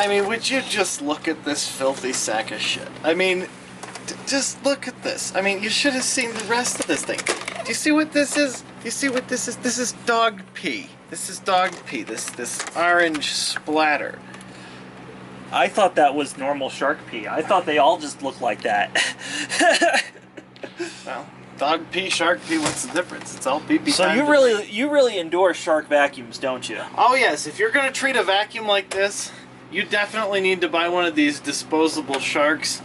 I mean, would you just look at this filthy sack of shit? I mean, just look at this. I mean, you should have seen the rest of this thing. Do you see what this is? Do you see what this is? This is dog pee. This is dog pee. This orange splatter. I thought that was normal shark pee. I thought they all just looked like that. Well, dog pee, shark pee, what's the difference? It's all pee pee. So you really endorse shark vacuums, don't you? Oh yes, if you're gonna treat a vacuum like this, you definitely need to buy one of these disposable sharks,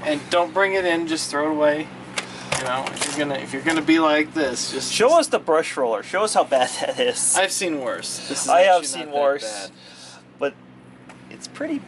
and don't bring it in, just throw it away. You know, if you're gonna be like this, just show us the brush roller. Show us how bad that is. I've seen worse. I have seen worse, but it's pretty.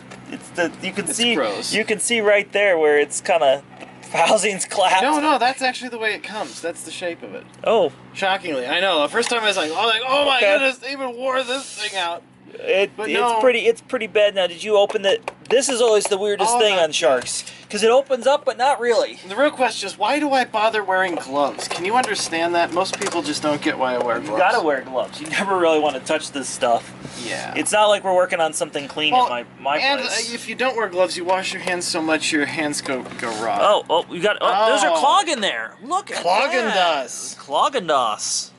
Gross. You can see right there where it's kind of housing's collapsed. No, that's actually the way it comes. That's the shape of it. Oh, shockingly, I know. The first time I was like, oh my goodness, they even wore this thing out. It's pretty bad now. Did you open it? This is always the weirdest thing on sharks, because it opens up, but not really. The real question is, why do I bother wearing gloves? Can you understand that? Most people just don't get why I wear gloves. You gotta wear gloves. You never really want to touch this stuff. Yeah. It's not like we're working on something clean at my and place. If you don't wear gloves, you wash your hands so much your hands go raw. We got. There's a clog in there. Look at that. Clogging das.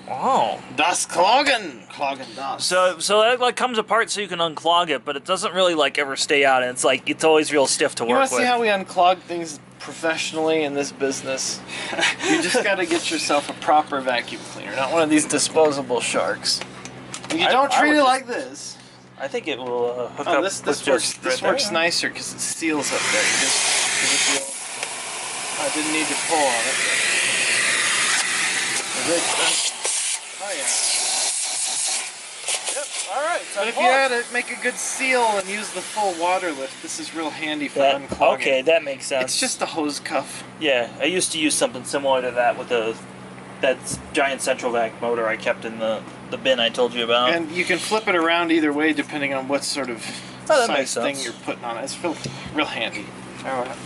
Oh. Das Cloggen das. So that like comes apart so you can unclog it, but it doesn't really like ever stay out, and it's like it's always real stiff to work with. You want to see how we unclog things professionally in this business? You just got to get yourself a proper vacuum cleaner, not one of these disposable sharks. And you don't treat it like this. I think it will hook up. This works nicer because it seals up there. I didn't need to pull on it. Oh yeah. Yep. All right. But if you had to make a good seal and use the full water lift, this is real handy for unclogging. Okay, that makes sense. It's just a hose cuff. Yeah, I used to use something similar to that with that giant central vac motor I kept in the bin I told you about. And you can flip it around either way depending on what sort of size thing you're putting on it. It's real handy. All right.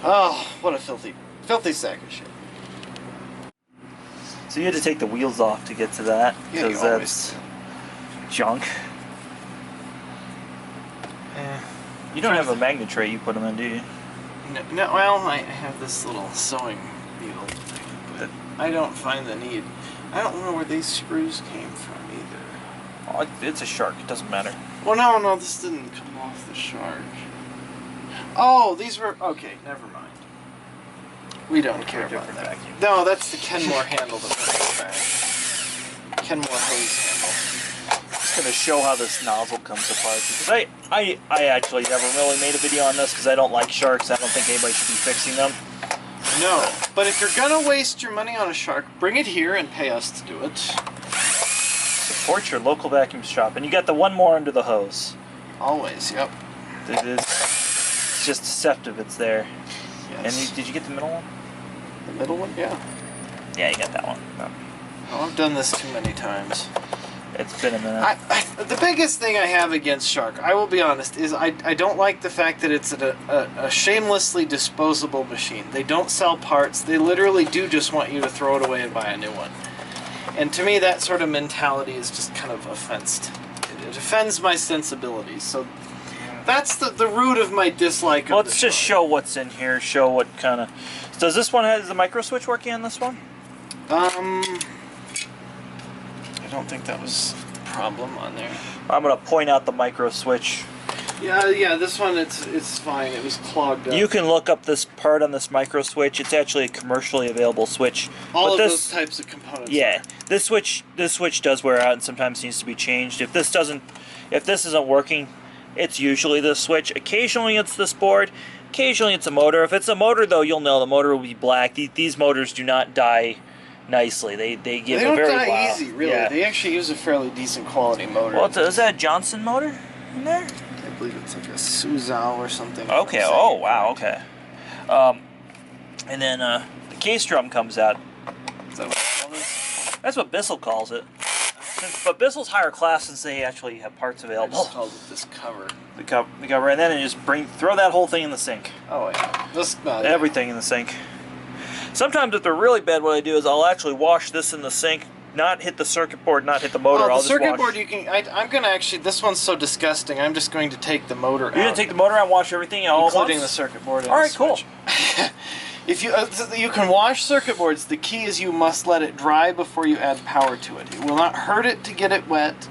Oh, what a filthy sack of shit. So you had to take the wheels off to get to that, because that's junk. You don't have a magnet tray you put them in, do you? No, well, I have this little sewing needle thing, but I don't find the need. I don't know where these screws came from either. Oh, it's a shark, it doesn't matter. Well, no, this didn't come off the shark. Oh, these were... Okay, never mind. We don't care about that. Vacuum. No, that's the Kenmore handle that goes back. Kenmore hose handle. I'm just going to show how this nozzle comes apart. Because I actually never really made a video on this because I don't like sharks. I don't think anybody should be fixing them. No, but if you're going to waste your money on a shark, bring it here and pay us to do it. Support your local vacuum shop. And you got the one more under the hose. Always, yep. It's just deceptive it's there. Yes. And did you get the middle one? The middle one? Yeah. Yeah, you got that one. Oh, I've done this too many times. It's been a minute. The biggest thing I have against shark, I will be honest, is I don't like the fact that it's a shamelessly disposable machine. They don't sell parts. They literally do just want you to throw it away and buy a new one. And to me, that sort of mentality is just kind of offensed. It offends my sensibilities. So that's the root of my dislike of Let's just show what's in here, show what kind of... Does this one have the micro switch working on this one? I don't think that was a problem on there. I'm going to point out the micro switch. Yeah, this one, it's fine. It was clogged up. You can look up this part on this micro switch. It's actually a commercially available switch. All of those types of components. Yeah, this switch does wear out and sometimes needs to be changed. If this isn't working, it's usually this switch. Occasionally it's this board. Occasionally it's a motor. If it's a motor, though, you'll know the motor will be black. These motors do not die nicely. They give a very don't die easy, really. Yeah. They actually use a fairly decent quality motor. Well, is that a Johnson motor in there? I believe it's like a Suzhou or something. Okay. Oh, wow. Okay. And then the case drum comes out. Is that what you call this? That's what Bissell calls it. But Bissell's higher class since they actually have parts available. I just called it this cover. The cover, and then you just throw that whole thing in the sink. Oh yeah, everything in the sink. Sometimes if they're really bad, what I do is I'll actually wash this in the sink not hit the circuit board, not hit the motor. Oh, I'll the just circuit wash. board you can. I'm gonna actually. This one's so disgusting. I'm just going to take the motor out. You're gonna take the motor out and wash everything all including at the once? circuit board. And All right, cool. If you can wash circuit boards, the key is you must let it dry before you add power to it. It will not hurt it to get it wet.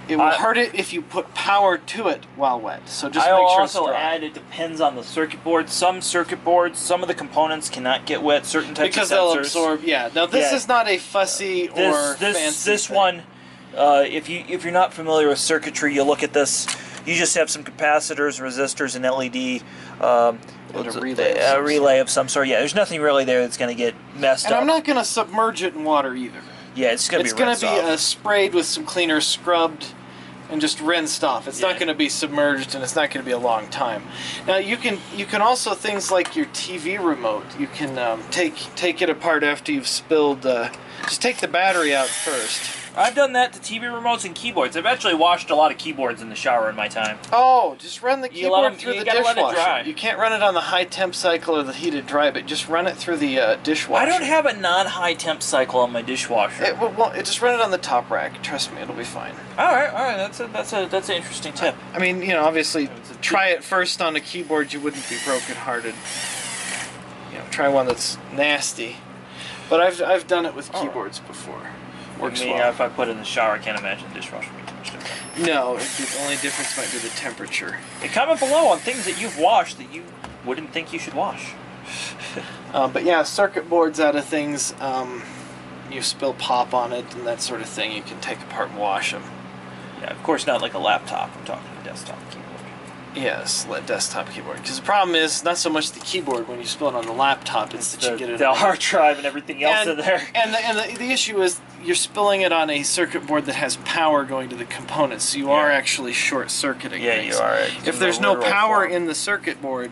It will hurt it if you put power to it while wet. So just make sure it's dry. I'll also add it depends on the circuit board. Some circuit boards, some of the components cannot get wet. Certain types because of sensors. they'll absorb. Yeah. Now this is not a fussy or fancy This thing. one, if you're not familiar with circuitry, you look at this. You just have some capacitors, resistors, and LED. A relay of some sort. Yeah, there's nothing really there that's going to get messed up. And I'm not going to submerge it in water either. Yeah, it's going to be rinsed off. Sprayed with some cleaner, scrubbed, and just rinsed off. It's not going to be submerged, and it's not going to be a long time. Now you can also things like your TV remote. You can take it apart after you've spilled. Just take the battery out first. I've done that to TV remotes and keyboards. I've actually washed a lot of keyboards in the shower in my time. Oh, just run the keyboard through the dishwasher. Let it dry. You can't run it on the high temp cycle or the heated dry, but just run it through the dishwasher. I don't have a non-high temp cycle on my dishwasher. Just run it on the top rack. Trust me, it'll be fine. All right. That's an interesting tip. I mean, obviously, try it first on a keyboard. You wouldn't be brokenhearted. Try one that's nasty. But I've done it with keyboards before. Works well. If I put it in the shower, I can't imagine the dishwasher would be too much different. No, the only difference might be the temperature. And comment below on things that you've washed that you wouldn't think you should wash. But yeah, circuit boards out of things, you spill pop on it and that sort of thing, you can take apart and wash them. Yeah, of course not like a laptop. I'm talking a desktop keyboard. Yes, desktop keyboard. Because the problem is not so much the keyboard when you spill it on the laptop, it's that you get it the hard drive and everything else in there. And the issue is you're spilling it on a circuit board that has power going to the components, so you are actually short-circuiting things. You are. If there's no power in the circuit board,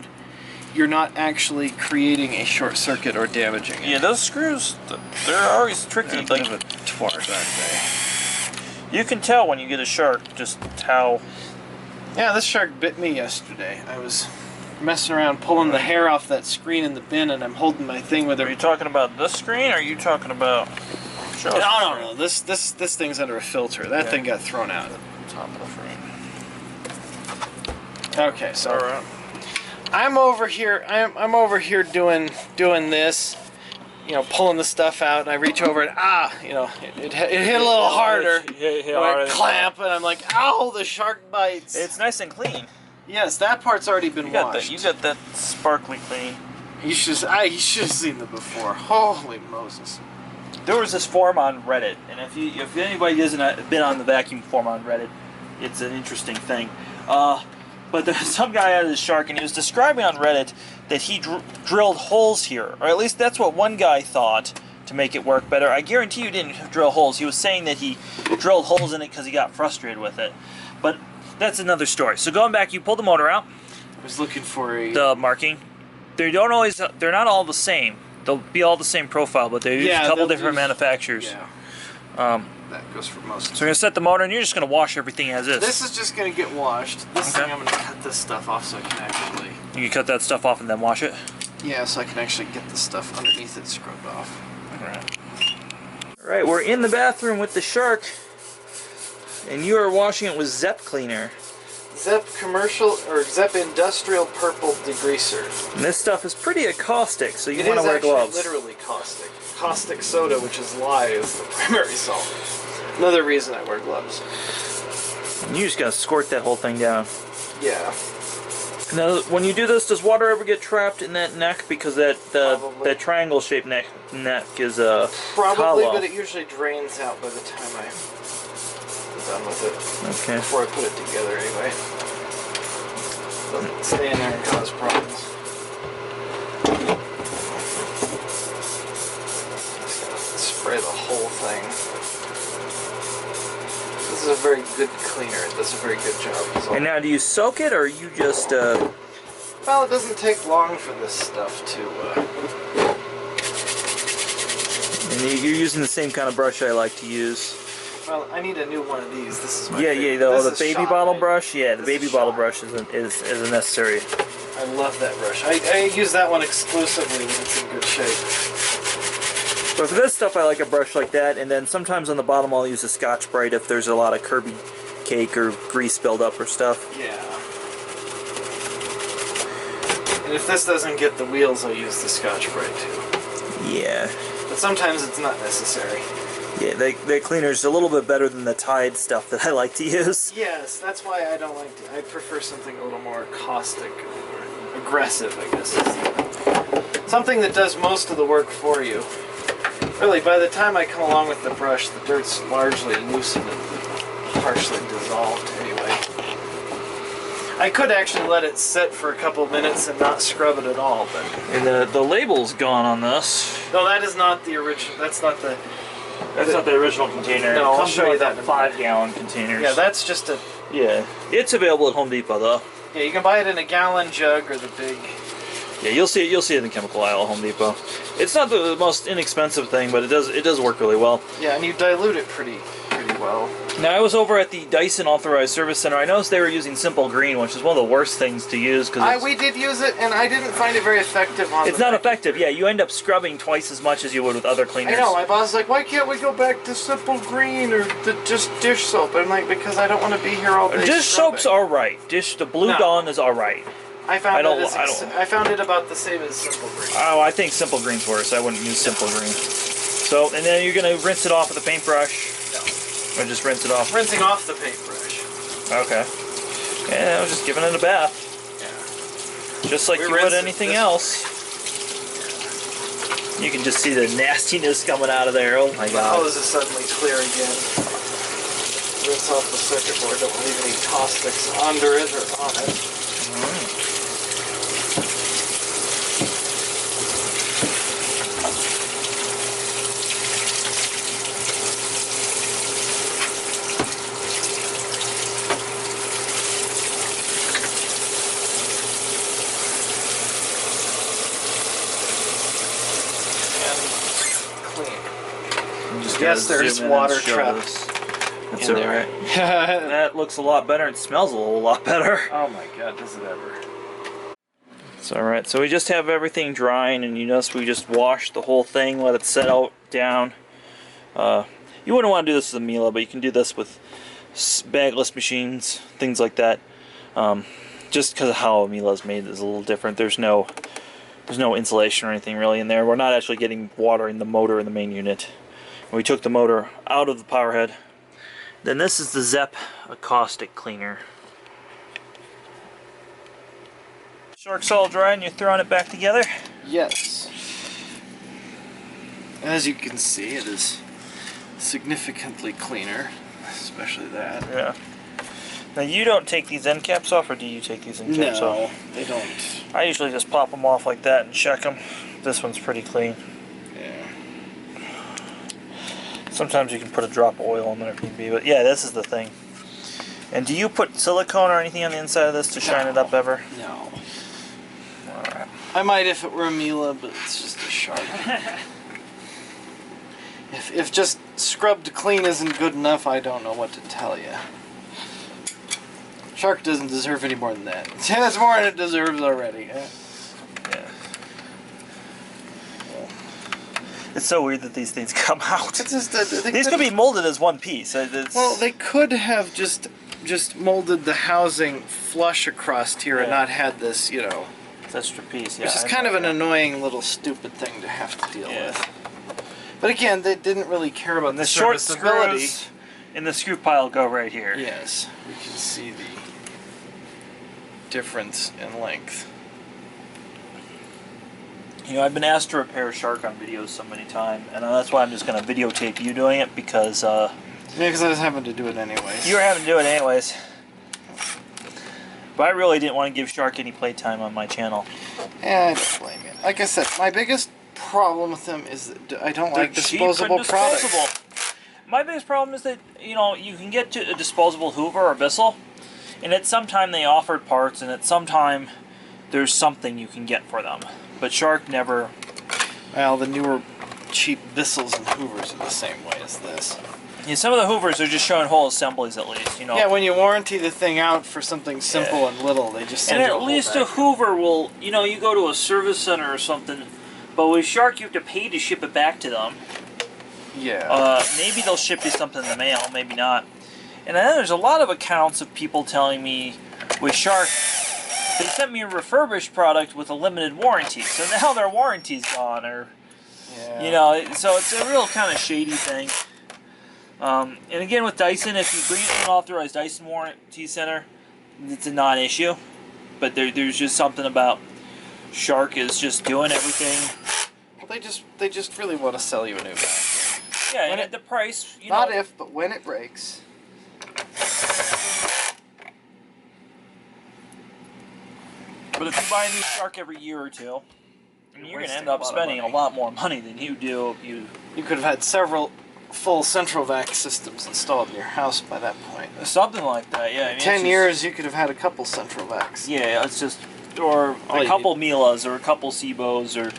you're not actually creating a short circuit or damaging it. Yeah, those screws, they're always tricky. Like a twark that day. You can tell when you get a shark just how... Yeah, this shark bit me yesterday. I was messing around pulling the hair off that screen in the bin, and I'm holding my thing with it. Are you talking about this screen, or are you talking about... No. This thing's under a filter. That thing got thrown out. Top of the frame. Okay, so I'm over here. I'm over here doing this. Pulling the stuff out, and I reach over and it hit a little harder. I clamp, and I'm like, ow, the shark bites. It's nice and clean. Yes, that part's already been washed. You got that sparkly clean. You should have seen them before. Holy Moses. There was this forum on Reddit, and if anybody hasn't been on the vacuum forum on Reddit, it's an interesting thing. But there was some guy out of his shark, and he was describing on Reddit that he drilled holes here, or at least that's what one guy thought to make it work better. I guarantee you didn't drill holes. He was saying that he drilled holes in it because he got frustrated with it. But that's another story. So going back, you pulled the motor out. I was looking for the marking. They're not all the same. They'll be all the same profile, but they use a couple different manufacturers. Yeah. That goes for most. So we're going to set the motor, and you're just going to wash everything as is. This is just going to get washed. This thing, I'm going to cut this stuff off so I can actually... You can cut that stuff off and then wash it? Yeah, so I can actually get the stuff underneath it scrubbed off. Alright, we're in the bathroom with the shark, and you are washing it with Zep Cleaner. Zep Commercial, or Zep Industrial Purple Degreaser. And this stuff is pretty caustic, so you want to wear gloves. It is actually literally caustic. Caustic soda, which is lye, is the primary salt. Another reason I wear gloves. And you just gotta squirt that whole thing down. Yeah. Now, when you do this, does water ever get trapped in that neck? Because that triangle-shaped neck is probably, hollow. but it usually drains out by the time I'm done with it. Okay. Before I put it together, anyway. Doesn't stay in there and cause problems. Spray the whole thing. This is a very good cleaner. It does a very good job. So. And now, do you soak it, or you just... Well, it doesn't take long for this stuff to... And you're using the same kind of brush I like to use. Well, I need a new one of these. This is my favorite. The baby bottle brush. Yeah, the baby bottle brush is a necessary. I love that brush. I use that one exclusively when it's in good shape. But for this stuff, I like a brush like that, and then sometimes on the bottom I'll use a Scotch-Brite if there's a lot of Kirby cake or grease buildup or stuff. Yeah. And if this doesn't get the wheels, I'll use the Scotch-Brite too. Yeah. But sometimes it's not necessary. Yeah, the cleaner's a little bit better than the Tide stuff that I like to use. Yes, that's why I don't like to. I prefer something a little more caustic, or aggressive, I guess. Something that does most of the work for you. Really, by the time I come along with the brush, the dirt's largely loosened and partially dissolved anyway. I could actually let it sit for a couple of minutes and not scrub it at all, but... And the label's gone on this. No, that is not the original. That's not the... That's not the original container. No, it I'll show you that in a 5-gallon containers. Yeah, that's just a... Yeah, it's available at Home Depot though. Yeah, you can buy it in a gallon jug or the big... Yeah, you'll see it in the chemical aisle at Home Depot. It's not the most inexpensive thing, but it does work really well. Yeah, and you dilute it pretty well. Now, I was over at the Dyson Authorized Service Center. I noticed they were using Simple Green, which is one of the worst things to use because we did use it, and I didn't find it very effective on. It's not effective. Yeah, you end up scrubbing twice as much as you would with other cleaners. I know. My boss is like, "Why can't we go back to Simple Green or just dish soap?" And I'm like, "Because I don't want to be here all day." Dish soap's all right. The Blue Dawn is all right. I found it about the same as Simple Green. Oh, I think Simple Green's worse. I wouldn't use Simple Green. So, and then you're gonna rinse it off with a paintbrush. Or just rinse it off? Rinsing off the paintbrush. Okay. Yeah, I was just giving it a bath. Yeah. Just like you would anything else. You can just see the nastiness coming out of there. Oh my god. The hose is suddenly clear again. Rinse off the circuit board. Don't leave any caustics under it or on it. Alright. Yes, there's water trapped. That's alright. That looks a lot better and smells a whole lot better. Oh my god, does it ever. It's alright, so we just have everything drying, and you notice we just washed the whole thing, let it set out down. You wouldn't want to do this with a Miele, but you can do this with bagless machines, things like that. Just because of how a Miele is made is a little different. There's no insulation or anything really in there. We're not actually getting water in the motor in the main unit. We took the motor out of the power head. Then this is the Zepp acoustic cleaner. Shark's all dry and you're throwing it back together? Yes. As you can see, it is significantly cleaner, especially that. Yeah. Now you don't take these end caps off, or do you take these end caps off? No, they don't. I usually just pop them off like that and check them. This one's pretty clean. Sometimes you can put a drop of oil in there if need be, but yeah, this is the thing. And do you put silicone or anything on the inside of this to shine it up ever? No. Alright. I might if it were a Miele, but it's just a Shark. if just scrubbed clean isn't good enough, I don't know what to tell you. Shark doesn't deserve any more than that. That's more than it deserves already. Yeah. It's so weird that these things come out. It's just, these could be molded as one piece. Well, they could have just molded the housing flush across here and not had this, you know. Extra piece, yeah. Which is kind of an annoying little stupid thing to have to deal with. But again, they didn't really care about the short serviceability. screws in the screw pile go right here. Yes, we can see the difference in length. You know, I've been asked to repair a Shark on videos so many times, and that's why I'm just going to videotape you doing it, because... yeah, because I was having to do it anyways. You were having to do it anyways. But I really didn't want to give Shark any playtime on my channel. Yeah, I don't blame you. Like I said, my biggest problem with them is that I don't like disposable products. My biggest problem is that, you know, you can get to a disposable Hoover or Bissell, and at some time they offered parts, and at some time there's something you can get for them. But Shark never... Well, the newer cheap Bissells and Hoovers are the same way as this. Yeah, some of the Hoovers are just showing whole assemblies at least, you know. Yeah, when you warranty the thing out for something simple and little, they just send you a whole And at least a Hoover will, you know, you go to a service center or something, But with Shark, you have to pay to ship it back to them. Yeah. Maybe they'll ship you something in the mail, maybe not. And then there's a lot of accounts of people telling me with Shark, they sent me a refurbished product with a limited warranty. So now their warranty's gone, or Yeah. you know, so it's a real kind of shady thing. And again, with Dyson, if you bring it to an authorized Dyson warranty center, it's a non-issue. But there's just something about Shark is just doing everything. Well, they just really want to sell you a new vacuum. Yeah, When and the price, you Not know, if, but when it breaks. but if you buy a new Shark every year or two, I mean, you're going to end wasting a up lot of spending a money. lot more money than you do if you... You could have had several full central vac systems installed in your house by that point. Something like that, yeah. I mean, 10 years, you could have had a couple central vacs. Yeah, it's just... Or All a you couple Milas, or a couple Sebos, or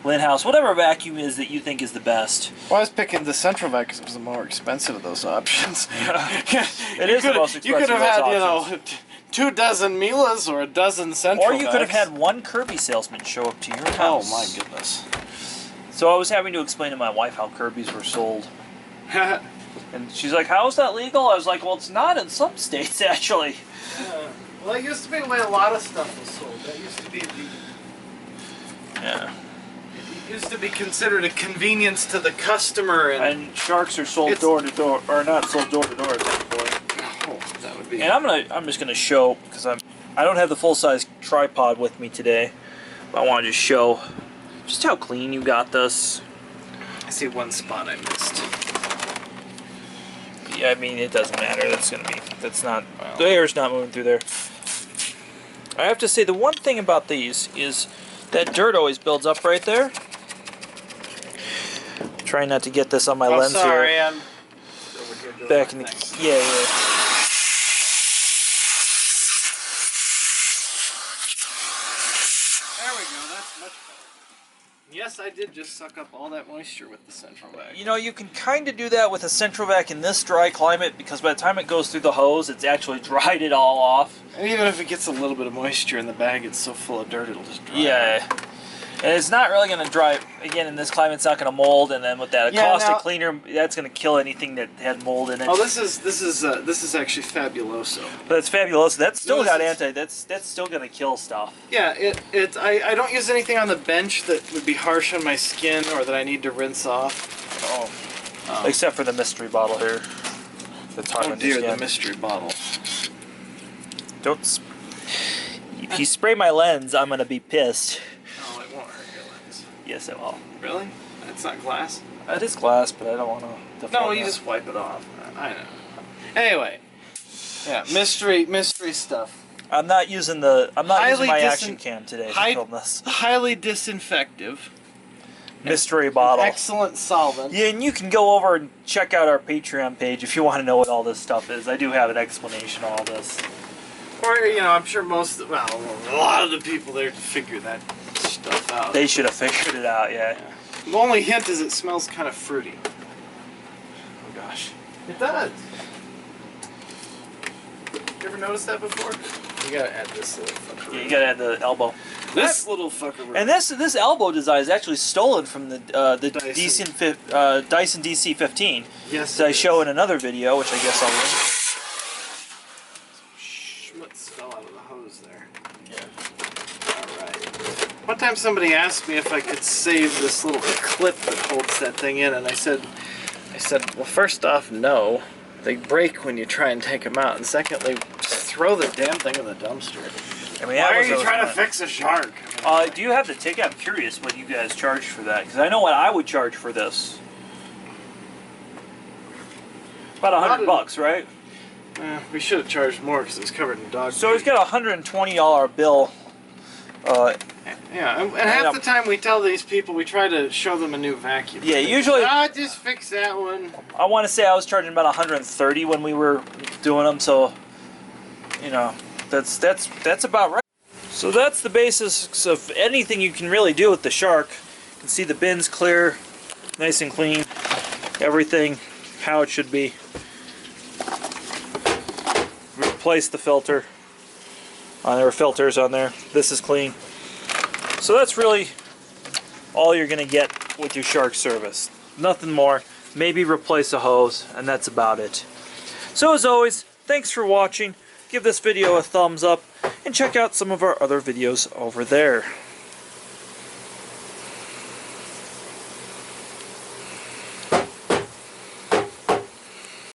Linhouse, whatever vacuum is that you think is the best. Well, I was picking the central vac because it was the more expensive of those options. It is the most expensive You could have of those had, options. 2 dozen Milas or a dozen central Or you could have vacs. had one Kirby salesman show up to your Oh house. my goodness. So I was having to explain to my wife how Kirby's were sold. And she's like, how is that legal? I was like, well, it's not in some states, actually. Well, that used to be the way a lot of stuff was sold. That used to be Yeah. it used to be considered a convenience to the customer, And Sharks are sold It's- door to door, or not sold door to door at this point. oh, that would be. And I'm just gonna show, because I don't have the full size tripod with me today, but I want to just show just how clean you got this. I see one spot I missed. Yeah, I mean, it doesn't matter. That's not, the air's not moving through there. I have to say, the one thing about these is that dirt always builds up right there. Trying not to get this on my lens sorry, here. I'm over here doing Back my in the, thing. yeah. There we go. That's much better. Yes, I did just suck up all that moisture with the central vac. You know, you can kind of do that with a central vac in this dry climate, because by the time it goes through the hose, it's actually dried it all off. And even if it gets a little bit of moisture in the bag, it's so full of dirt it'll just dry. Yeah. And it's not really going to dry, again, in this climate, it's not going to mold, and then with that Yeah, caustic now- cleaner, that's going to kill anything that had mold in it. Oh, this is actually Fabuloso. But it's fabulous. That's still No, got this is- that's still going to kill stuff. Yeah, I don't use anything on the bench that would be harsh on my skin or that I need to rinse off. Oh. Except for the mystery bottle here. That's hard Oh on dear, your the skin. mystery bottle. Don't. If you spray my lens, I'm going to be pissed. Oh, it won't hurt your lens. Yes, it will. Really? It's not glass? It is glass, but I don't want to. No, you just wipe it off. I know. Anyway, yeah, mystery stuff. I'm not using the. I'm not using Highly my action cam today to film this. Highly disinfective. Mystery bottle. Excellent solvent. Yeah, and you can go over and check out our Patreon page if you want to know what all this stuff is. I do have an explanation of all this. Or, I'm sure a lot of the people there figure that stuff out. They should have figured it out, yeah. The only hint is it smells kind of fruity. Oh gosh. It does. You ever noticed that before? You gotta add this little fucker. Yeah, you gotta add the elbow. This little fucker. And this elbow design is actually stolen from the Dyson. Dyson DC-15. Yes. That I show in another video, which I guess I'll link. Schmutz fell out of the hose there. Yeah. Alright. One time somebody asked me if I could save this little clip that holds that thing in, and I said, well, first off, no. They break when you try and take them out, and secondly, just throw the damn thing in the dumpster. I mean, Why that are was you always trying to my- fix a shark? Do you have the ticket? I'm curious what you guys charge for that, because I know what I would charge for this. About $100, right? We should have charged more because it was covered in dog So food. he's got a $120 bill. Yeah, and half the time we tell these people, we try to show them a new vacuum. Yeah, usually just fix that one. I want to say I was charging about 130 when we were doing them, so that's about right. So that's the basis of anything you can really do with the Shark. You can see the bin's clear, nice and clean, everything how it should be. Replace the filter. There were filters on there. This is clean. So that's really all you're going to get with your Shark service. Nothing more. Maybe replace a hose, and that's about it. So as always, thanks for watching. Give this video a thumbs up, and check out some of our other videos over there.